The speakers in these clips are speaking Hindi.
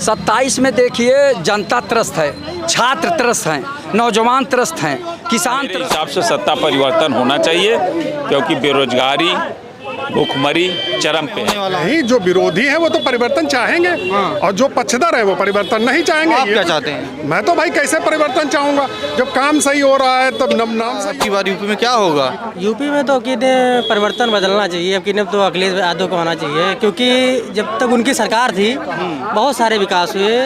27 में देखिए जनता त्रस्त है, छात्र त्रस्त हैं, नौजवान त्रस्त हैं, किसान मेरे हिसाब से सत्ता परिवर्तन होना चाहिए, क्योंकि बेरोजगारी भूखमरी चरम पे है। नहीं, जो विरोधी है वो तो परिवर्तन चाहेंगे और जो पक्षधर है वो परिवर्तन नहीं चाहेंगे। आप क्या चाहते हैं? मैं तो भाई कैसे परिवर्तन चाहूंगा जब काम सही हो रहा है तब नाम सही। आपकी बार यूपी में क्या होगा? यूपी में तो किन्हें परिवर्तन बदलना चाहिए, अब किन्हें तो अखिलेश यादव को आना चाहिए, क्योंकि जब तक उनकी सरकार थी बहुत सारे विकास हुए।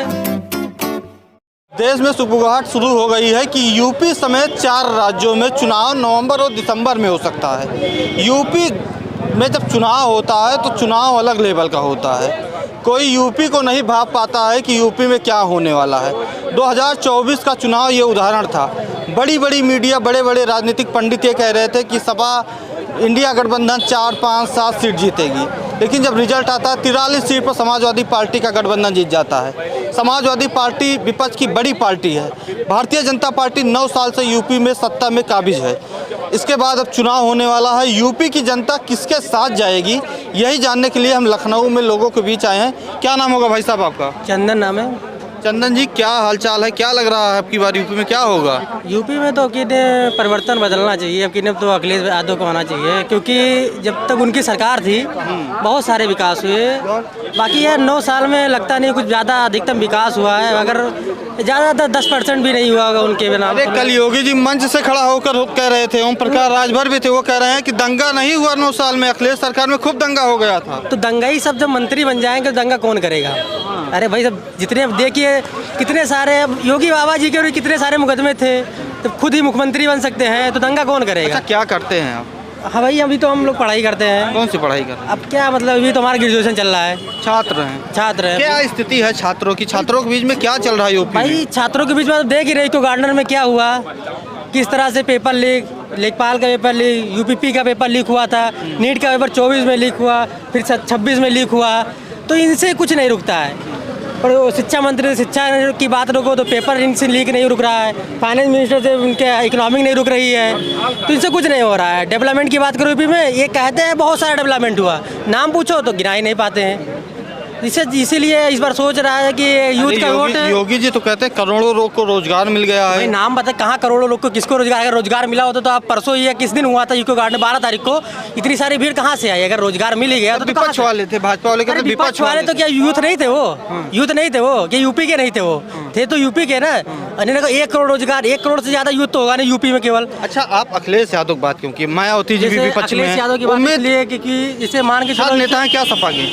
देश में सुगबुगाहट शुरू हो गई है कि यूपी समेत 4 राज्यों में चुनाव नवंबर और दिसंबर में हो सकता है। यूपी में जब चुनाव होता है तो चुनाव अलग लेवल का होता है। कोई यूपी को नहीं भाप पाता है कि यूपी में क्या होने वाला है। 2024 का चुनाव ये उदाहरण था। बड़ी बड़ी मीडिया, बड़े बड़े राजनीतिक पंडित ये कह रहे थे कि सपा इंडिया गठबंधन 4, 5, 7 सीट जीतेगी, लेकिन जब रिजल्ट आता है 43 सीट पर समाजवादी पार्टी का गठबंधन जीत जाता है। समाजवादी पार्टी विपक्ष की बड़ी पार्टी है। भारतीय जनता पार्टी 9 साल से यूपी में सत्ता में काबिज है। इसके बाद अब चुनाव होने वाला है। यूपी की जनता किसके साथ जाएगी, यही जानने के लिए हम लखनऊ में लोगों के बीच आए हैं। क्या नाम होगा भाई साहब आपका? चंदन नाम है। चंदन जी, क्या हालचाल है? क्या लग रहा है आपकी बार यूपी में क्या होगा? यूपी में तो किन्हें परिवर्तन बदलना चाहिए, अब किन्हें तो अखिलेश यादव को आना चाहिए, क्योंकि जब तक उनकी सरकार थी बहुत सारे विकास हुए। बाकी यार 9 साल में लगता नहीं कुछ ज़्यादा अधिकतम विकास हुआ है, अगर ज़्यादा 10% भी नहीं हुआ होगा उनके बिना। अरे कल योगी जी मंच से खड़ा होकर कह रहे थे, ओम प्रकाश राजभर भी थे, वो कह रहे हैं कि दंगा नहीं हुआ 9 साल में, अखिलेश सरकार में खूब दंगा हो गया था। तो दंगा ही सब जब मंत्री बन जाएंगे दंगा कौन करेगा? अरे भाई सब जितने देखिए कितने सारे योगी बाबा जी के कितने सारे मुकदमे थे, तो खुद ही मुख्यमंत्री बन सकते हैं, तो दंगा कौन करेगा? अच्छा, क्या करते हैं आप? हाँ भाई, अभी तो हम लोग पढ़ाई करते हैं। कौन सी पढ़ाई कर रहे हैं? अब क्या मतलब, अभी तो हमारा ग्रेजुएशन चल रहा है। छात्र हैं। छात्र है। क्या स्थिति है छात्रों की? छात्रों के बीच में क्या चल रहा है यूपी भाई? छात्रों के बीच में तो देख ही रही तो गार्डनर में क्या हुआ, किस तरह से पेपर लीक, लेखपाल का पेपर लीक, यूपीपी का पेपर लीक हुआ था, नीट का पेपर 24 में लीक हुआ, फिर 26 में लीक हुआ, तो इनसे कुछ नहीं रुकता है। पर शिक्षा मंत्री शिक्षा की बात रुको तो पेपर इनसे लीक नहीं रुक रहा है, फाइनेंस मिनिस्टर से उनके इकोनॉमिक नहीं रुक रही है, तो इनसे कुछ नहीं हो रहा है। डेवलपमेंट की बात करो यूपी में, ये कहते हैं बहुत सारा डेवलपमेंट हुआ, नाम पूछो तो गिना ही नहीं पाते हैं। इसीलिए इस बार सोच रहा है कि यूथ का वोट। योगी जी तो कहते हैं करोड़ों लोग को रोजगार मिल गया है। नाम बता, कहाँ करोड़ों लोग को किसको रोजगार? अगर रोजगार मिला होता तो आप परसों ही किस दिन हुआ था यूको गार्डन 12 तारीख को, इतनी सारी भीड़ कहाँ से आई? अगर रोजगार मिल ही गया तो विपक्ष वाले थे, भाजपा वाले कहते विपक्ष वाले तो क्या यूथ नहीं थे वो? यूथ नहीं थे वो, क्या यूपी के नहीं थे वो? थे तो यूपी के ना। 1 करोड़ रोजगार, 1 करोड़ से ज्यादा यूथ तो होगा नहीं यूपी में केवल। अच्छा, आप अखिलेश यादव की बात क्यों की? मायावती जी भी विपक्ष में अखिलेश यादव की बात इसलिए क्योंकि इसे मान के चलो नेता है क्या सपा के?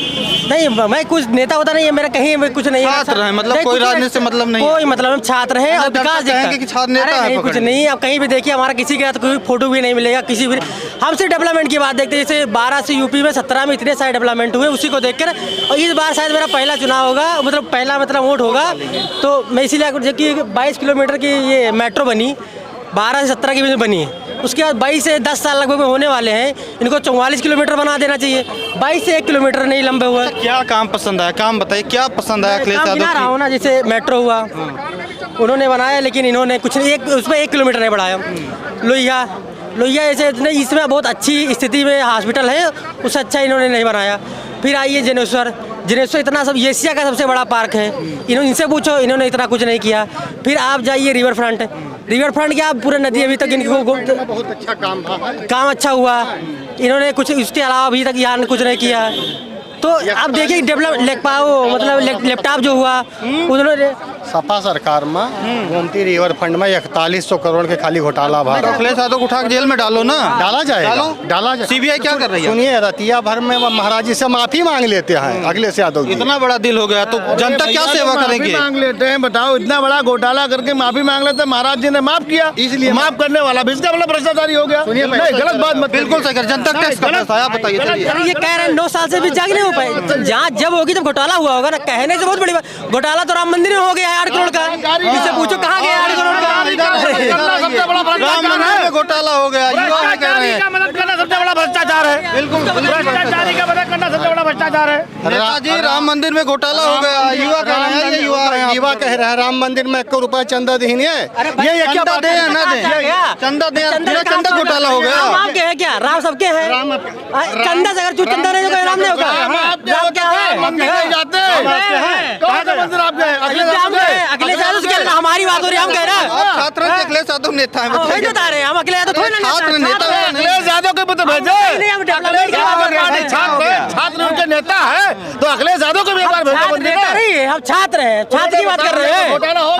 नहीं, मैं कुछ नेता होता नहीं है, मेरा कहीं कुछ नहीं है। छात्र हैं, मतलब कोई राजनीति से मतलब नहीं, कोई मतलब हम छात्र हैं और विकास कि छात्र नेता है, कुछ नहीं। आप कहीं भी देखिए हमारा किसी का कोई फोटो भी नहीं मिलेगा किसी भी। हम सिर्फ डेवलपमेंट की बात देखते हैं, जैसे 12 से यूपी में 17 में इतने सारे डेवलपमेंट हुए, उसी को देखकर। और इस बार शायद मेरा पहला चुनाव होगा, मतलब पहला वोट होगा, तो मैं इसीलिए जबकि 22 किलोमीटर की ये मेट्रो बनी, 12 से 17 की भी बनी है, उसके बाद 22 से 10 साल लगभग होने वाले हैं, इनको 44 किलोमीटर बना देना चाहिए। 22 से 1 किलोमीटर नहीं लंबे हुए। क्या काम पसंद आया? काम बताइए, क्या पसंद आया अखिलेश यादव रहा हूँ ना, जैसे मेट्रो हुआ उन्होंने बनाया, लेकिन इन्होंने कुछ नहीं, उसमें 1 किलोमीटर नहीं बढ़ाया। लोहिया ऐसे नहीं, इसमें बहुत अच्छी स्थिति में हॉस्पिटल है, उससे अच्छा इन्होंने नहीं बनाया। फिर आइए जनेश्वर इतना सब एशिया का सबसे बड़ा पार्क है, इनसे पूछो, इन्होंने इतना कुछ नहीं किया। फिर आप जाइए रिवर फ्रंट क्या पूरे नदी अभी तक इनको बहुत अच्छा काम अच्छा हुआ, इन्होंने कुछ इसके अलावा अभी तक यहाँ कुछ नहीं किया। तो आप देखिए डेवलप लैपटॉप जो हुआ उन्होंने सपा सरकार में गोमती रिवर फंड में 4100 करोड़ के खाली घोटाला भरा। अखिलेश यादव को उठा के जेल में डालो ना। डाला जाए। सीबीआई क्या कर रही है? सुनिए, रतिया भर में महाराज जी से माफी मांग लेते हैं अखिलेश यादव जी। इतना बड़ा दिल हो गया तो जनता क्या सेवा करेंगे? मांग लेते हैं, बताओ, इतना बड़ा घोटाला करके माफी मांग लेते हैं, महाराज जी ने माफ किया, इसलिए माफ करने वाला भी इसका मतलब भ्रष्टाचारी हो गया। नहीं, गलत बात मत। बिल्कुल सही, जनता टैक्स का पैसा आप बताइए। ये कह रहे हैं 9 साल से भी जाग नहीं हो पाए। जहाँ जब होगी जब घोटाला हुआ होगा ना, कहने से बहुत बड़ी बात। घोटाला तो राम मंदिर में हो गया है 8 करोड़ का, इससे पूछो कहाँ गया 8 करोड़ का? राम मंदिर में घोटाला हो गया, युवा कह रहे हैं मदद करना सबसे बड़ा भ्रष्टाचार है। बिल्कुल, भ्रष्टाचारी का मदद करना सबसे बड़ा भ्रष्टाचार है। नेताजी, राम मंदिर में घोटाला हो गया, युवा कह रहे हैं, ये युवा युवा कह रहा है राम मंदिर में 1 रुपया चंदा नहीं है। ये क्या बात है? ना दे चंदा दे, चंदा घोटाला हो गया। राम आपके है क्या? राम सबके हैं। चंदा से अगर तू चंदा नहीं होगा राम नहीं होगा। राम क्या है? मंदिर नहीं जाते कहाँ का मंदिर आप गए? अखिलेश यादव से क्या हमारी बात हो रही है? हम कह रहे हैं छात्र अखिलेश यादव नेता है, वही बता रहे हैं हम। अखिलेश यादव थोड़ी ना छात्र नेता है। अखिलेश यादव के पता भेजे नहीं, हम डेवलपमेंट की बात कर रहे हैं। छात्र उनके नेता है तो अखिलेश यादव को भी एक बार भेजो मंदिर नेता नहीं है, हम छात्र हैं, छात्र की बात कर रहे हैं। घोटाला हो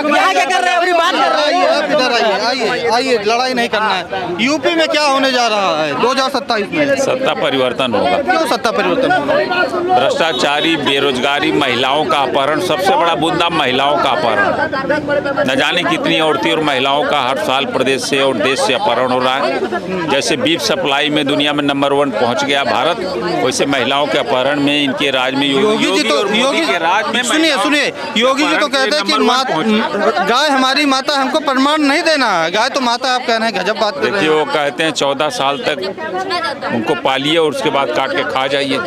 यहाँ क्या कर रहे हैं? अपनी बात कर रहे हैं। इधर आइए, लड़ाई नहीं करना है। यूपी में क्या होने जा रहा है 2027 में? सत्ता परिवर्तन होगा। क्यों सत्ता परिवर्तन होगा? भ्रष्टाचारी, बेरोजगारी, महिलाओं का अपहरण, सबसे बड़ा मुद्दा महिलाओं का अपहरण। न जाने कितनी औरतें और महिलाओं का हर साल प्रदेश से और देश से अपहरण हो रहा है। जैसे बीफ सप्लाई में दुनिया में नंबर 1 पहुंच गया भारत, वैसे महिलाओं के अपहरण में इनके राज में योगी जी तो मोदी के राज में सुनिए योगी जी तो कहते हैं कि गाय हमारी माता, हमको प्रमाण नहीं देना है। गाय तो माता आप कह रहे हैं, गजब बात कर रहे हैं। देखिए वो कहते हैं 14 साल तक उनको पालिए और उसके बाद काट के खा जाइए।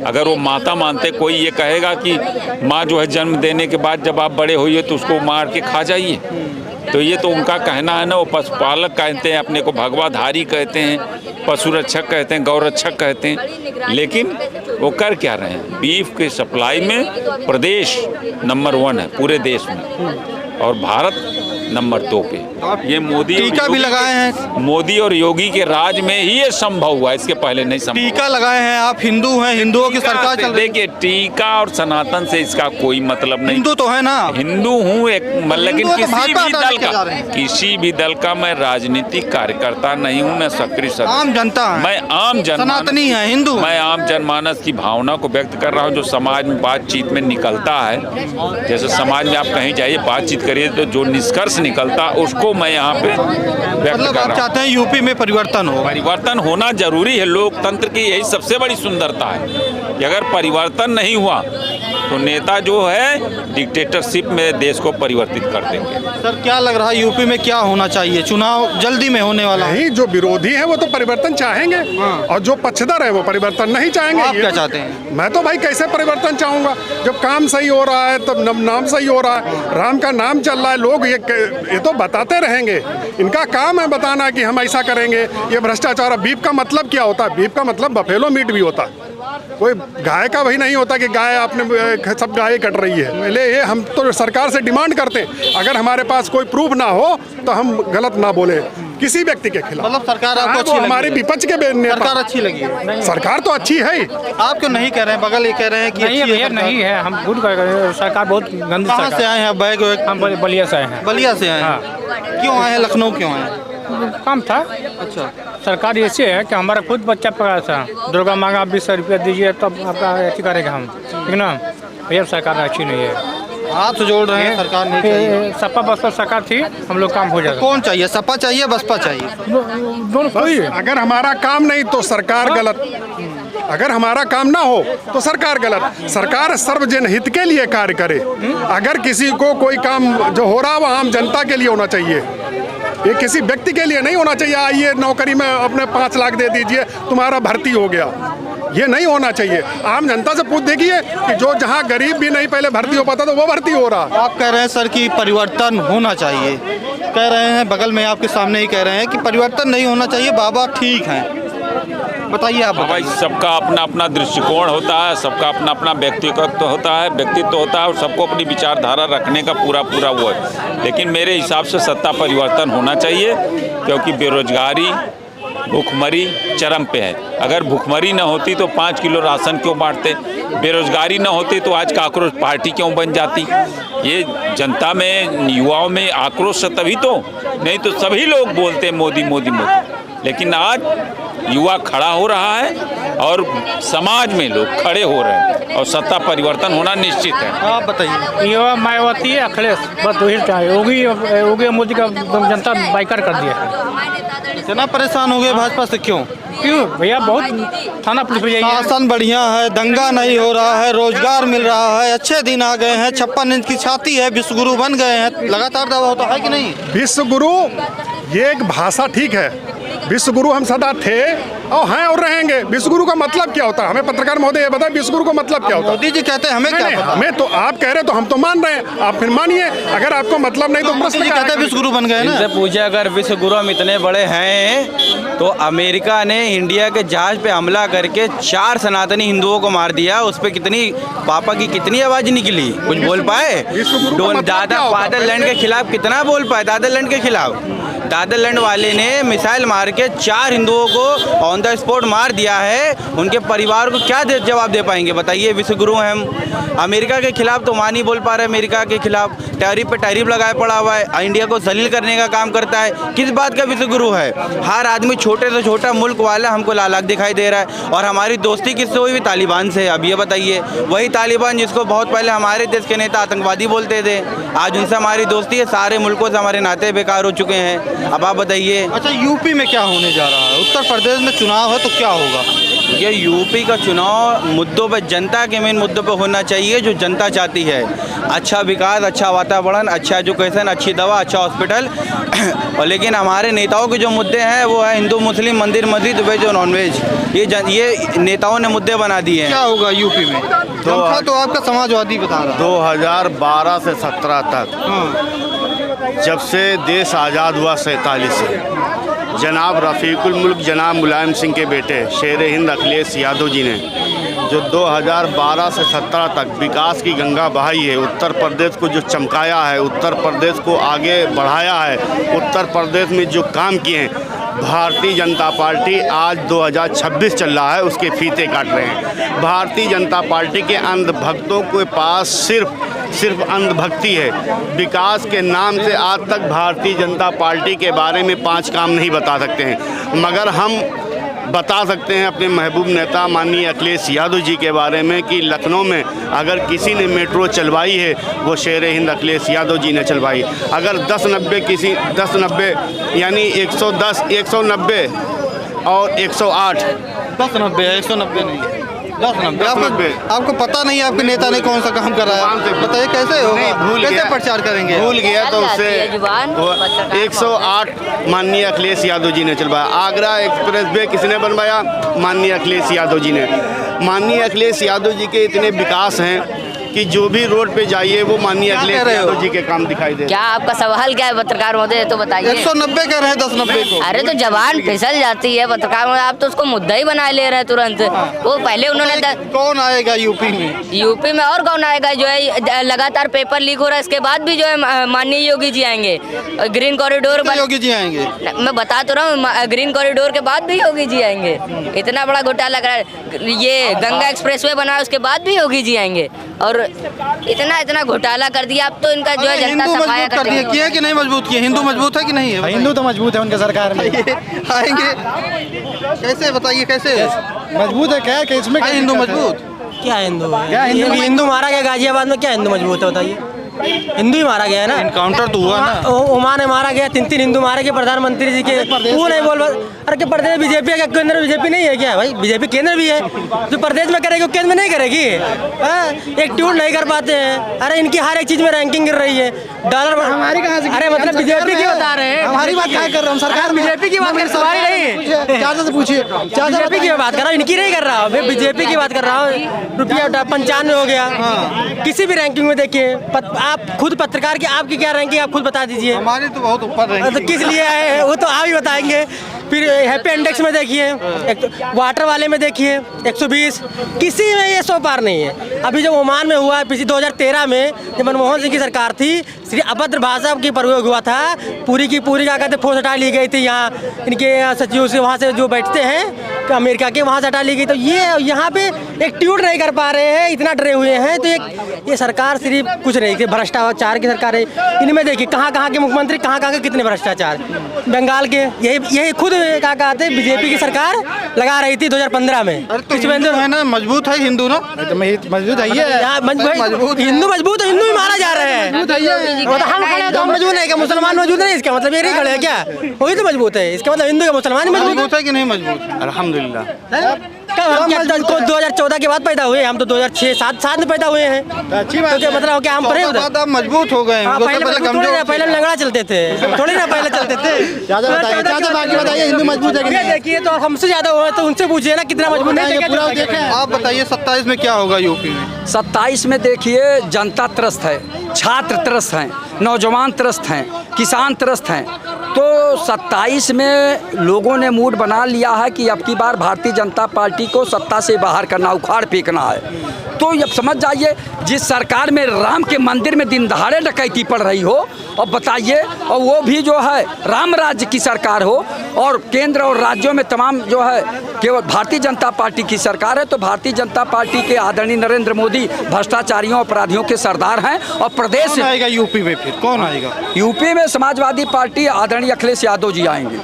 अगर वो माता मानते, कोई ये कहेगा कि माँ जो है जन्म देने के बाद जब आप बड़े होइए तो उसको मार के खा जाइए, तो ये तो उनका कहना है ना। वो पशुपालक कहते हैं, अपने को भगवाधारी कहते हैं, पशु रक्षक कहते हैं, गौ रक्षक कहते हैं, लेकिन वो कर क्या रहे हैं? बीफ के सप्लाई में प्रदेश नंबर 1 है पूरे देश में और भारत नंबर 2 पे। ये मोदी टीका भी लगाए हैं। मोदी और योगी के राज में ही ये संभव हुआ, इसके पहले नहीं संभव। टीका लगाए हैं, आप हिंदू हैं, हिंदुओं की सरकार चल रही है। देखिए टीका और सनातन से इसका कोई मतलब नहीं। हिंदू तो है ना, हिंदू हूँ एक, लेकिन किसी भी दल का मैं राजनीतिक कार्यकर्ता नहीं हूँ, मैं सक्रिय सदस्य, आम जनता है। मैं आम सनातनी है, हिंदू, मैं आम जनमानस की भावना को व्यक्त कर रहा हूँ जो समाज में बातचीत में निकलता है। जैसे समाज में आप कहीं जाइए बातचीत करिए तो जो निष्कर्ष निकलता उसको मैं यहाँ पे व्यक्त मतलब कर आप रहा हूँ। चाहते हैं यूपी में परिवर्तन हो? परिवर्तन होना जरूरी है। लोकतंत्र की यही सबसे बड़ी सुंदरता है कि अगर परिवर्तन नहीं हुआ तो नेता जो है डिक्टेटरशिप में देश को परिवर्तित कर देंगे। सर क्या लग रहा है यूपी में क्या होना चाहिए? चुनाव जल्दी में होने वाला है। नहीं, जो विरोधी है वो तो परिवर्तन चाहेंगे और जो पक्षधर है वो परिवर्तन नहीं चाहेंगे। आप क्या चाहते हैं? मैं तो भाई कैसे परिवर्तन चाहूंगा जब काम सही हो रहा है, तब नाम सही हो रहा है, राम का नाम चल रहा है। लोग ये तो बताते रहेंगे, इनका काम है बताना कि हम ऐसा करेंगे। ये भ्रष्टाचार। बीफ का मतलब क्या होता है? बीफ का मतलब बफेलो मीट भी होता है, कोई गाय का वही नहीं होता कि गाय आपने सब गाय कट रही है। पहले ये हम तो सरकार से डिमांड करते हैं, अगर हमारे पास कोई प्रूफ ना हो तो हम गलत ना बोले किसी व्यक्ति के खिलाफ। मतलब सरकार आपको अच्छी हमारी विपक्ष के सरकार अच्छी लगी है? सरकार तो अच्छी है। आप क्यों नहीं कह रहे हैं? बगल ये कह रहे हैं कि नहीं अच्छी है नहीं है, हम खुद कह रहे हैं सरकार बहुत गंदी कहाँ से आए हैं? बैग हम बलिया से आए हैं। बलिया से आए हैं? क्यों आए हैं? लखनऊ क्यों आए हैं? काम था। अच्छा, सरकार ऐसे है कि हमारा खुद बच्चा पकड़ा था, दुर्गा मांगा 20 रुपया दीजिए तब आपका ऐसी करेगा हम, ठीक ना? भैया सरकार अच्छी नहीं है। हाथ जोड़ रहे हैं, सरकार नहीं चाहिए। सपा बसपा सरकार थी, हम लोग काम हो जाएगा। कौन चाहिए? सपा चाहिए, बसपा चाहिए? दोनों कोई है। अगर हमारा काम नहीं तो सरकार गलत, अगर हमारा काम ना हो तो सरकार गलत। सरकार सर्वजन हित के लिए कार्य करे। अगर किसी को कोई काम जो हो रहा है वो आम जनता के लिए होना चाहिए, ये किसी व्यक्ति के लिए नहीं होना चाहिए। आइए नौकरी में अपने 5 लाख दे दीजिए तुम्हारा भर्ती हो गया, ये नहीं होना चाहिए। आम जनता से पूछ देखिए कि जो जहाँ गरीब भी नहीं पहले भर्ती हो पाता तो वो भर्ती हो रहा। आप कह रहे हैं सर कि परिवर्तन होना चाहिए, कह रहे हैं बगल में आपके सामने ही कह रहे हैं कि परिवर्तन नहीं होना चाहिए, बाबा ठीक हैं। बताइए आप। भाई सबका अपना अपना दृष्टिकोण होता है, सबका अपना अपना व्यक्तित्व होता है और सबको अपनी विचारधारा रखने का पूरा वो है। लेकिन मेरे हिसाब से सत्ता परिवर्तन होना चाहिए क्योंकि बेरोजगारी, भूखमरी चरम पे है। अगर भूखमरी न होती तो 5 किलो राशन क्यों बांटते? बेरोजगारी न होती तो आज कांग्रेस पार्टी क्यों बन जाती? ये जनता में, युवाओं में आक्रोश तभी तो, नहीं तो सभी लोग बोलते मोदी मोदी मोदी। लेकिन आज युवा खड़ा हो रहा है और समाज में लोग खड़े हो रहे हैं और सत्ता परिवर्तन होना निश्चित है। आप बताइए। युवा मायावती है, अखिलेश, बस वही योगी मोदी का जनता बाइकाट कर दिया। इतना परेशान हो गए भाजपा से क्यों? क्यों भैया? बहुत थाना पुलिस पे जाइए। शासन बढ़िया है, दंगा नहीं हो रहा है, रोजगार मिल रहा है, अच्छे दिन आ गए हैं, 56 इंच की छाती है, विश्वगुरु बन गए हैं, लगातार दावा होता है कि नहीं? विश्वगुरु ये एक भाषा ठीक है, विश्वगुरु हम सदा थे और हैं और रहेंगे। विश्वगुरु का मतलब क्या होता है? हमें पत्रकार महोदय ये बताएं, विश्वगुरु का मतलब क्या होता है? मोदी जी कहते हैं हमें क्या पता? हमें तो आप कह रहे तो हम तो मान रहे हैं, आप फिर मानिए। अगर आपको मतलब नहीं तो प्रश्न मोदी जी कहते हैं विश्वगुरु बन गए ना। इनसे पूछे अगर विश्वगुरु हम इतने बड़े हैं तो अमेरिका ने इंडिया के जहाज पे हमला करके 4 सनातनी हिंदुओं को मार दिया, उस पे कितनी पापा की कितनी आवाज निकली? कुछ बोल पाए? दादरलैंड के खिलाफ कितना बोल पाए? दादरलैंड के खिलाफ दादरलैंड वाले ने मिसाइल मार के 4 हिंदुओं को ऑन द स्पॉट मार दिया है। उनके परिवार को क्या जवाब दे पाएंगे बताइए? विश्वगुरु हैं हम। अमेरिका के खिलाफ तो मान ही बोल पा रहे हैं। अमेरिका के खिलाफ टैरिफ पे टैरिफ लगाए पड़ा हुआ है, इंडिया को जलील करने का काम करता है। किस बात का विश्वगुरु है? हर आदमी छोटे से छोटा मुल्क वाला हमको लालाक दिखाई दे रहा है। और हमारी दोस्ती किससे हुई? तालिबान से। अब ये बताइए, वही तालिबान जिसको बहुत पहले हमारे देश के नेता आतंकवादी बोलते थे, आज उनसे हमारी दोस्ती है। सारे मुल्कों से हमारे नाते बेकार हो चुके हैं। अब आप बताइए। अच्छा, यूपी में क्या होने जा रहा है? उत्तर प्रदेश में चुनाव है तो क्या होगा? ये यूपी का चुनाव मुद्दों पे, जनता के मेन मुद्दों पे होना चाहिए जो जनता चाहती है। अच्छा विकास, अच्छा वातावरण, अच्छा एजुकेशन, अच्छी दवा, अच्छा हॉस्पिटल। और लेकिन हमारे नेताओं के जो मुद्दे हैं वो है हिंदू मुस्लिम, मंदिर मस्जिद, वेज और नॉन वेज। ये नेताओं ने मुद्दे बना दिए हैं। क्या होगा यूपी में? तो आपका समाजवादी बता रहा है 2012 से 17 तक जब से देश आज़ाद हुआ 47 से, जनाब रफ़ीकुल मुल्क जनाब मुलायम सिंह के बेटे शेर हिंद अखिलेश यादव जी ने जो 2012 से 17 तक विकास की गंगा बहाई है, उत्तर प्रदेश को जो चमकाया है, उत्तर प्रदेश को आगे बढ़ाया है, उत्तर प्रदेश में जो काम किए हैं, भारतीय जनता पार्टी आज 2026 चल रहा है उसके फीते काट रहे हैं। भारतीय जनता पार्टी के अंधभक्तों के पास सिर्फ अंधभक्ति है। विकास के नाम से आज तक भारतीय जनता पार्टी के बारे में 5 काम नहीं बता सकते हैं, मगर हम बता सकते हैं अपने महबूब नेता माननीय अखिलेश यादव जी के बारे में कि लखनऊ में अगर किसी ने मेट्रो चलवाई है वो शेर हिंद अखिलेश यादव जी ने चलवाई। अगर 10-90 यानी 110, 190 और 108 190 नहीं 10-90 आपको पता नहीं आपके नेता ने कौन सा काम करा है? बताइए कैसे होगा? कैसे प्रचार करेंगे? भूल गया तो उससे 108 माननीय अखिलेश यादव जी ने चलवाया। आगरा एक्सप्रेस वे किसने बनवाया? माननीय अखिलेश यादव जी ने। माननीय अखिलेश यादव जी के इतने विकास हैं कि जो भी रोड पे जाइए वो माननीय अखिलेश यादव जी के काम दिखाई दे। क्या आपका सवाल क्या है पत्रकार महोदय, तो बताइए। 190 कह रहे हैं, 10-90 को। अरे तो जवान फिसल जाती है पत्रकार महोदय, आप तो उसको मुद्दा ही बना ले रहे हैं तुरंत। वो पहले उन्होंने कौन आएगा यूपी में? यूपी में और कौन आएगा? जो है लगातार पेपर लीक हो रहा है, इसके बाद भी जो है माननीय योगी जी आएंगे। ग्रीन कॉरिडोर योगी जी आएंगे, मैं बता तो रहा हूँ। ग्रीन कॉरिडोर के बाद भी योगी जी आएंगे। इतना बड़ा घोटाला करा, ये गंगा एक्सप्रेसवे बना उसके बाद भी योगी जी आएंगे। और इतना घोटाला कर दिया। अब तो इनका जो है जनता सफाया कर दिया। किया कि नहीं मजबूत किया? हिंदू मजबूत है कि नहीं है? हिंदू तो मजबूत है उनके सरकार में। आएंगे कैसे? बताइए कैसे मजबूत है? क्या है इसमें? हिंदू मजबूत? क्या हिंदू? हिंदू मारा गया गाजियाबाद में, क्या हिंदू मजबूत है बताइए? हिंदू ही मारा गया है ना। एनकाउंटर तो हुआ ना, ओमान ने मारा गया, 3 हिंदू मारे गए प्रधानमंत्री जी के। वो नहीं बोल, अरे क्या प्रदेश बीजेपी है? केंद्र बीजेपी नहीं है क्या भाई? बीजेपी केंद्र भी है, जो प्रदेश में करेगी वो केंद्र में नहीं करेगी। एक ट्यूट नहीं कर पाते हैं। अरे इनकी हर एक चीज में रैंकिंग गिर रही है। डॉलर हमारी कहाँ से? अरे मतलब बीजेपी की बता रहे हैं, हमारी बात क्या कर रहे हैं? सरकार बीजेपी की बात कर, सवाल नहीं चाचा से पूछिए। बीजेपी की बात कर रहा हूँ, इनकी नहीं कर रहा हूँ। मैं बीजेपी की बात कर रहा हूँ। रुपया 95 हो गया। किसी भी रैंकिंग में देखिए, आप खुद पत्रकार की आपकी क्या रैंकिंग आप खुद बता दीजिए। हमारी तो बहुत ऊपर रैंकिंग। तो किस लिए है वो तो आप ही बताएंगे। फिर हैप्पी इंडेक्स में देखिए, वाटर वाले में देखिए 120, किसी में ये 100 पार नहीं है। अभी जब ओमान में हुआ पिछले 2013 में जब मनमोहन सिंह की सरकार थी, श्री अभद्र भाषा की प्रयोग हुआ था, पूरी की पूरी क्या कहते फोर्स हटा ली गई थी। यहाँ इनके सचिव से वहाँ से जो बैठते हैं अमेरिका के, वहाँ से हटा ली गई। तो ये यहाँ पे एक ट्यूट नहीं कर पा रहे हैं, इतना डरे हुए हैं। तो ये सरकार सिर्फ कुछ नहीं, भ्रष्टाचार की सरकार है। इनमें देखिए कहाँ के मुख्यमंत्री, कहाँ के कितने भ्रष्टाचार। बंगाल के यही खुद क्या कहते हैं बीजेपी की सरकार लगा रही थी 2015 में। हिंदू है ना, मजबूत है हिंदू ना, मजबूत है। हिंदू मजबूत है, हिंदू ही मारा जा रहे हैं। हम खड़े तो हम मजबूत नहीं, क्या मुसलमान मजबूत नहीं? इसका मतलब ये नहीं खड़े हैं क्या? वही तो मजबूत है। इसका मतलब हिंदू का मुसलमान मजबूत है कि नहीं मजबूत? अल्हम्दुलिल्लाह। हम क्या 2014 के बाद पैदा हुए, हम तो 2006-7 में पैदा हुए हैं। अच्छी बात तो क्या मतलब क्या हम पढ़े उधर? आप मजबूत हो गए हैं। हाँ, पहले लंगड़ा चलते थे, थोड़ी ना पहले चलते थे। चाचा बाकी बताइए, हिंदू मजबूत है कि नहीं? देखिए तो हमसे ज्यादा हुआ तो उनसे पूछिए ना कितना मजबूत है। आप बताइए 27 में क्या होगा यूपी में? 27 में देखिए जनता त्रस्त है, छात्र त्रस्त हैं, नौजवान त्रस्त हैं, किसान त्रस्त हैं। तो 27 में लोगों ने मूड बना लिया है कि अब की बार भारतीय जनता पार्टी को सत्ता से बाहर करना, उखाड़ फेंकना है। तो अब समझ जाइए, जिस सरकार में राम के मंदिर में दिन दहाड़े डकैती पड़ रही हो, और बताइए, और वो भी जो है राम राज्य की सरकार हो, और केंद्र और राज्यों में तमाम जो है केवल भारतीय जनता पार्टी की सरकार है, तो भारतीय जनता पार्टी के आदरणीय नरेंद्र मोदी भ्रष्टाचारियों अपराधियों के सरदार हैं। और प्रदेश कौन आएगा यूपी में? फिर कौन आएगा यूपी में? समाजवादी पार्टी आदरणीय अखिलेश यादव जी आएंगे।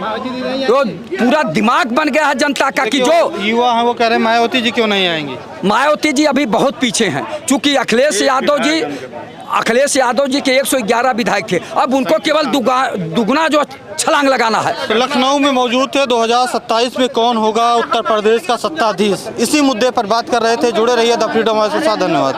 तो पूरा दिमाग बन गया है जनता का कि जो युवा हैं वो कह रहे हैं मायावती जी क्यों नहीं आएंगी? मायावती जी अभी बहुत पीछे हैं, चूंकि अखिलेश यादव जी के 111 विधायक थे, अब उनको केवल दुगना जो छलांग लगाना है। तो लखनऊ में मौजूद थे। 2027 में कौन होगा उत्तर प्रदेश का सत्ताधीश, इसी मुद्दे पर बात कर रहे थे। जुड़े रहिए द फ्रीडम वॉइस के साथ। धन्यवाद।